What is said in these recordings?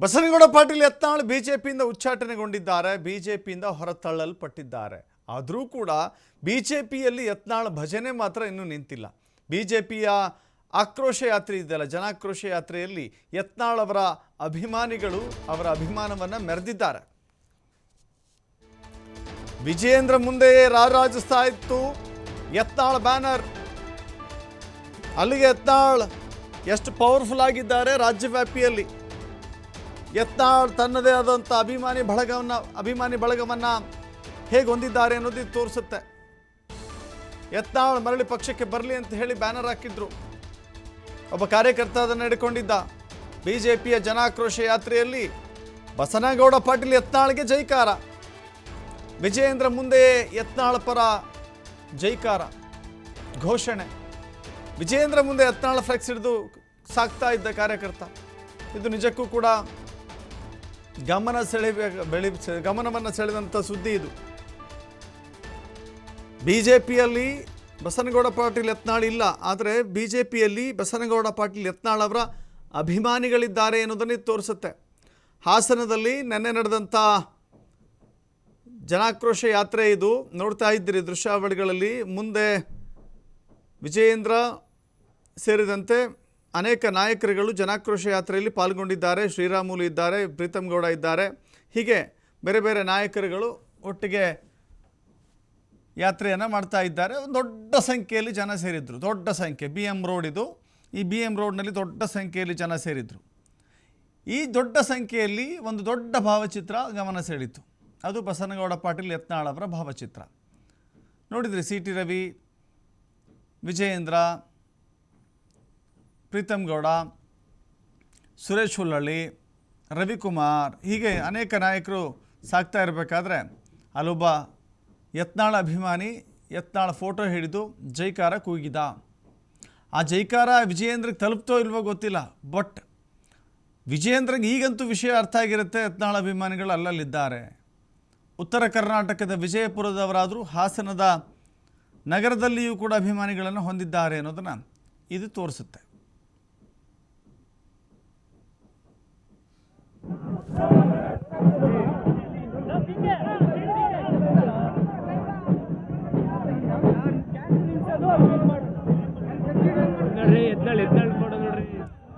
ಬಸನಗೌಡ ಪಾಟೀಲ್ ಯತ್ನಾಳ್ ಬಿಜೆಪಿಯಿಂದ ಉಚ್ಚಾಟನೆಗೊಂಡಿದ್ದಾರೆ, ಬಿಜೆಪಿಯಿಂದ ಹೊರತಳ್ಳಲ್ಪಟ್ಟಿದ್ದಾರೆ. ಆದರೂ ಕೂಡ ಬಿಜೆಪಿಯಲ್ಲಿ ಯತ್ನಾಳ್ ಭಜನೆ ಮಾತ್ರ ಇನ್ನೂ ನಿಂತಿಲ್ಲ. ಬಿಜೆಪಿಯ ಆಕ್ರೋಶ ಯಾತ್ರೆ ಇದೆಯಲ್ಲ, ಜನಾಕ್ರೋಶ ಯಾತ್ರೆಯಲ್ಲಿ ಯತ್ನಾಳ್ ಅವರ ಅಭಿಮಾನಿಗಳು ಅವರ ಅಭಿಮಾನವನ್ನು ಮೆರೆದಿದ್ದಾರೆ. ವಿಜಯೇಂದ್ರ ಮುಂದೆಯೇ ರಾರಾಜಿಸ್ತಾ ಇತ್ತು ಯತ್ನಾಳ್ ಬ್ಯಾನರ್. ಅಲ್ಲಿಗೆ ಯತ್ನಾಳ್ ಎಷ್ಟು ಪವರ್ಫುಲ್ ಆಗಿದ್ದಾರೆ ರಾಜ್ಯವ್ಯಾಪಿಯಲ್ಲಿ. ಯತ್ನಾಳ್ ತನ್ನದೇ ಆದಂಥ ಅಭಿಮಾನಿ ಬಳಗವನ್ನು ಹೇಗೆ ಹೊಂದಿದ್ದಾರೆ ಅನ್ನೋದು ತೋರಿಸುತ್ತೆ. ಯತ್ನಾಳ್ ಮರಳಿ ಪಕ್ಷಕ್ಕೆ ಬರಲಿ ಅಂತ ಹೇಳಿ ಬ್ಯಾನರ್ ಹಾಕಿದ್ರು. ಒಬ್ಬ ಕಾರ್ಯಕರ್ತ ಅದನ್ನು ಹಿಡ್ಕೊಂಡಿದ್ದ. ಬಿಜೆಪಿಯ ಜನಾಕ್ರೋಶ ಯಾತ್ರೆಯಲ್ಲಿ ಬಸನಗೌಡ ಪಾಟೀಲ್ ಯತ್ನಾಳ್ಗೆ ಜೈಕಾರ, ವಿಜಯೇಂದ್ರ ಮುಂದೆ ಯತ್ನಾಳ್ ಪರ ಜೈಕಾರ ಘೋಷಣೆ. ವಿಜಯೇಂದ್ರ ಮುಂದೆ ಯತ್ನಾಳ್ ಫ್ಲೆಕ್ಸ್ ಹಿಡಿದು ಸಾಕ್ತಾ ಇದ್ದ ಕಾರ್ಯಕರ್ತ. ಇದು ನಿಜಕ್ಕೂ ಕೂಡ ಗಮನವನ್ನು ಸೆಳೆದಂಥ ಸುದ್ದಿ ಇದು. ಬಿಜೆಪಿಯಲ್ಲಿ ಬಸನಗೌಡ ಪಾಟೀಲ್ ಯತ್ನಾಳ್ ಇಲ್ಲ, ಆದರೆ ಬಿಜೆಪಿಯಲ್ಲಿ ಬಸನಗೌಡ ಪಾಟೀಲ್ ಯತ್ನಾಳ್ ಅವರ ಅಭಿಮಾನಿಗಳಿದ್ದಾರೆ ಎನ್ನುವುದನ್ನು ತೋರಿಸುತ್ತೆ. ಹಾಸನದಲ್ಲಿ ನಿನ್ನೆ ನಡೆದಂಥ ಜನಾಕ್ರೋಶ ಯಾತ್ರೆ ಇದು. ನೋಡ್ತಾ ಇದ್ದೀರಿ ದೃಶ್ಯಾವಳಿಗಳಲ್ಲಿ. ಮುಂದೆ ವಿಜಯೇಂದ್ರ ಸೇರಿದಂತೆ ಅನೇಕ ನಾಯಕರುಗಳು ಜನಾಕ್ರೋಶ ಯಾತ್ರೆಯಲ್ಲಿ ಪಾಲ್ಗೊಂಡಿದ್ದಾರೆ. ಶ್ರೀರಾಮುಲು ಇದ್ದಾರೆ, ಪ್ರೀತಮ್ ಗೌಡ ಇದ್ದಾರೆ, ಹೀಗೆ ಬೇರೆ ಬೇರೆ ನಾಯಕರುಗಳು ಒಟ್ಟಿಗೆ ಯಾತ್ರೆಯನ್ನು ಮಾಡ್ತಾ ಇದ್ದಾರೆ. ಒಂದು ದೊಡ್ಡ ಸಂಖ್ಯೆಯಲ್ಲಿ ಜನ ಸೇರಿದ್ರು, ದೊಡ್ಡ ಸಂಖ್ಯೆ. BM ರೋಡ್ ಇದು. ಈ BM ರೋಡ್ನಲ್ಲಿ ದೊಡ್ಡ ಸಂಖ್ಯೆಯಲ್ಲಿ ಜನ ಸೇರಿದ್ರು. ಈ ದೊಡ್ಡ ಸಂಖ್ಯೆಯಲ್ಲಿ ಒಂದು ದೊಡ್ಡ ಭಾವಚಿತ್ರ ಗಮನ ಸೆಳೀತು. ಅದು ಬಸನಗೌಡ ಪಾಟೀಲ್ ಯತ್ನಾಳ್ ಅವರ ಭಾವಚಿತ್ರ. ನೋಡಿದ್ರಿ, CT ರವಿ, ವಿಜಯೇಂದ್ರ, ಪ್ರೀತಮ್ ಗೌಡ, ಸುರೇಶ್ ಹುಲ್ಲಳ್ಳಿ, ರವಿಕುಮಾರ್, ಹೀಗೆ ಅನೇಕ ನಾಯಕರು ಸಾಕ್ತಾ ಇರಬೇಕಾದ್ರೆ ಅಲ್ಲೊಬ್ಬ ಯತ್ನಾಳ್ ಅಭಿಮಾನಿ ಯತ್ನಾಳ್ ಫೋಟೋ ಹಿಡಿದು ಜೈಕಾರ ಕೂಗಿದ. ಆ ಜೈಕಾರ ವಿಜಯೇಂದ್ರಗೆ ತಲುಪ್ತೋ ಇಲ್ವೋ ಗೊತ್ತಿಲ್ಲ, ಬಟ್ ವಿಜಯೇಂದ್ರಗೆ ಈಗಂತೂ ವಿಷಯ ಅರ್ಥ ಆಗಿರುತ್ತೆ. ಯತ್ನಾಳ್ ಅಭಿಮಾನಿಗಳು ಅಲ್ಲಲ್ಲಿದ್ದಾರೆ. ಉತ್ತರ ಕರ್ನಾಟಕದ ವಿಜಯಪುರದವರಾದರೂ ಹಾಸನದ ನಗರದಲ್ಲಿಯೂ ಕೂಡ ಅಭಿಮಾನಿಗಳನ್ನು ಹೊಂದಿದ್ದಾರೆ ಅನ್ನೋದನ್ನು ಇದು ತೋರಿಸುತ್ತೆ.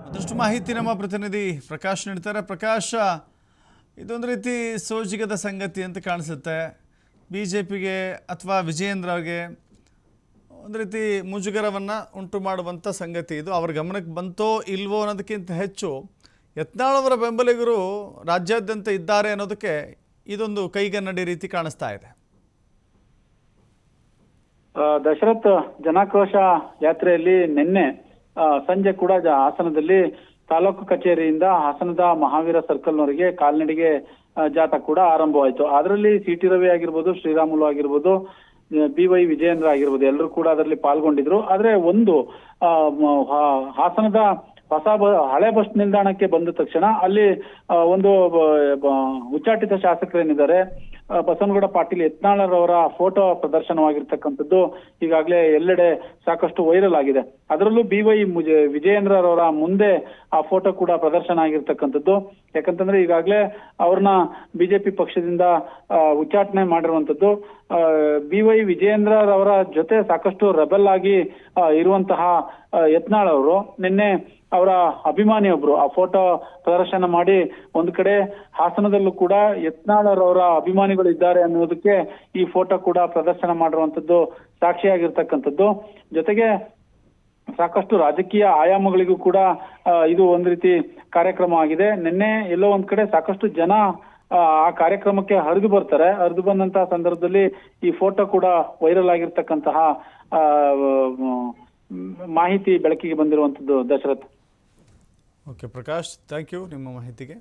ಅದಷ್ಟು ಮಾಹಿತಿ ನಮ್ಮ ಪ್ರತಿನಿಧಿ ಪ್ರಕಾಶ್ ನೀಡ್ತಾರೆ. ಪ್ರಕಾಶ್, ಇದೊಂದು ರೀತಿ ಸೋಜಿಗದ ಸಂಗತಿ ಅಂತ ಕಾಣಿಸುತ್ತೆ. ಬಿಜೆಪಿಗೆ ಅಥವಾ ವಿಜಯೇಂದ್ರ ಅವರಿಗೆ ಒಂದು ರೀತಿ ಮುಜುಗರವನ್ನು ಉಂಟು ಮಾಡುವಂಥ ಸಂಗತಿ ಇದು. ಅವ್ರ ಗಮನಕ್ಕೆ ಬಂತೋ ಇಲ್ವೋ ಅನ್ನೋದಕ್ಕಿಂತ ಹೆಚ್ಚು ಯತ್ನಾಳ್ ಅವರ ಬೆಂಬಲಿಗರು ರಾಜ್ಯಾದ್ಯಂತ ಇದ್ದಾರೆ ಅನ್ನೋದಕ್ಕೆ ಇದೊಂದು ಕೈಗನ್ನಡಿ ರೀತಿ ಕಾಣಿಸ್ತಾ ಇದೆ. ದಶರಥ್, ಜನಾಕ್ರೋಶ ಯಾತ್ರೆಯಲ್ಲಿ ನಿನ್ನೆ ಸಂಜೆ ಕೂಡ ಹಾಸನದಲ್ಲಿ ತಾಲೂಕು ಕಚೇರಿಯಿಂದ ಹಾಸನದ ಮಹಾವೀರ ಸರ್ಕಲ್ನವರೆಗೆ ಕಾಲ್ನಡಿಗೆ ಜಾಥಾ ಕೂಡ ಆರಂಭವಾಯಿತು. ಅದರಲ್ಲಿ CT ರವಿ ಆಗಿರ್ಬೋದು, ಶ್ರೀರಾಮುಲು ಆಗಿರ್ಬೋದು, BY ವಿಜಯೇಂದ್ರ ಆಗಿರ್ಬೋದು, ಎಲ್ಲರೂ ಕೂಡ ಅದರಲ್ಲಿ ಪಾಲ್ಗೊಂಡಿದ್ರು. ಆದ್ರೆ ಒಂದು ಹಾಸನದ ಹಳೆ ಬಸ್ ನಿಲ್ದಾಣಕ್ಕೆ ಬಂದ ತಕ್ಷಣ ಅಲ್ಲಿ ಒಂದು ಉಚ್ಚಾಟಿತ ಶಾಸಕರೇನಿದ್ದಾರೆ ಬಸನಗೌಡ ಪಾಟೀಲ್ ಯತ್ನಾಳರವರ ಫೋಟೋ ಪ್ರದರ್ಶನವಾಗಿರ್ತಕ್ಕಂಥದ್ದು ಈಗಾಗಲೇ ಎಲ್ಲೆಡೆ ಸಾಕಷ್ಟು ವೈರಲ್ ಆಗಿದೆ. ಅದರಲ್ಲೂ BY ವಿಜಯೇಂದ್ರರವರ ಮುಂದೆ ಆ ಫೋಟೋ ಕೂಡ ಪ್ರದರ್ಶನ ಆಗಿರ್ತಕ್ಕಂಥದ್ದು. ಯಾಕಂತಂದ್ರೆ ಈಗಾಗಲೇ ಅವ್ರನ್ನ ಬಿಜೆಪಿ ಪಕ್ಷದಿಂದ ಉಚ್ಚಾಟನೆ ಮಾಡಿರುವಂತದ್ದು. BY ವಿಜಯೇಂದ್ರರವರ ಜೊತೆ ಸಾಕಷ್ಟು ರೆಬಲ್ ಆಗಿ ಇರುವಂತಹ ಯತ್ನಾಳ್ ಅವರು ನಿನ್ನೆ ಅವರ ಅಭಿಮಾನಿಯೊಬ್ರು ಆ ಫೋಟೋ ಪ್ರದರ್ಶನ ಮಾಡಿ ಒಂದು ಕಡೆ ಹಾಸನದಲ್ಲೂ ಕೂಡ ಯತ್ನಾಳರವರ ಅಭಿಮಾನಿಗಳು ಇದ್ದಾರೆ ಅನ್ನೋದಕ್ಕೆ ಈ ಫೋಟೋ ಕೂಡ ಪ್ರದರ್ಶನ ಮಾಡಿರುವಂತದ್ದು ಸಾಕ್ಷಿಯಾಗಿರ್ತಕ್ಕಂಥದ್ದು. ಜೊತೆಗೆ ಸಾಕಷ್ಟು ರಾಜಕೀಯ ಆಯಾಮಗಳಿಗೂ ಕೂಡ ಇದು ಒಂದು ರೀತಿ ಕಾರ್ಯಕ್ರಮ ಆಗಿದೆ. ನಿನ್ನೆ ಎಲ್ಲೋ ಒಂದ್ ಕಡೆ ಸಾಕಷ್ಟು ಜನ ಆ ಕಾರ್ಯಕ್ರಮಕ್ಕೆ ಹರಿದು ಬರ್ತಾರೆ. ಹರಿದು ಬಂದಂತಹ ಸಂದರ್ಭದಲ್ಲಿ ಈ ಫೋಟೋ ಕೂಡ ವೈರಲ್ ಆಗಿರ್ತಕ್ಕಂತಹ ಮಾಹಿತಿ ಬೆಳಕಿಗೆ ಬಂದಿರುವಂತದ್ದು. Dasharath. Okay Prakash, thank you ನಿಮ್ಮ ಮಾಹಿತಿಗೆ.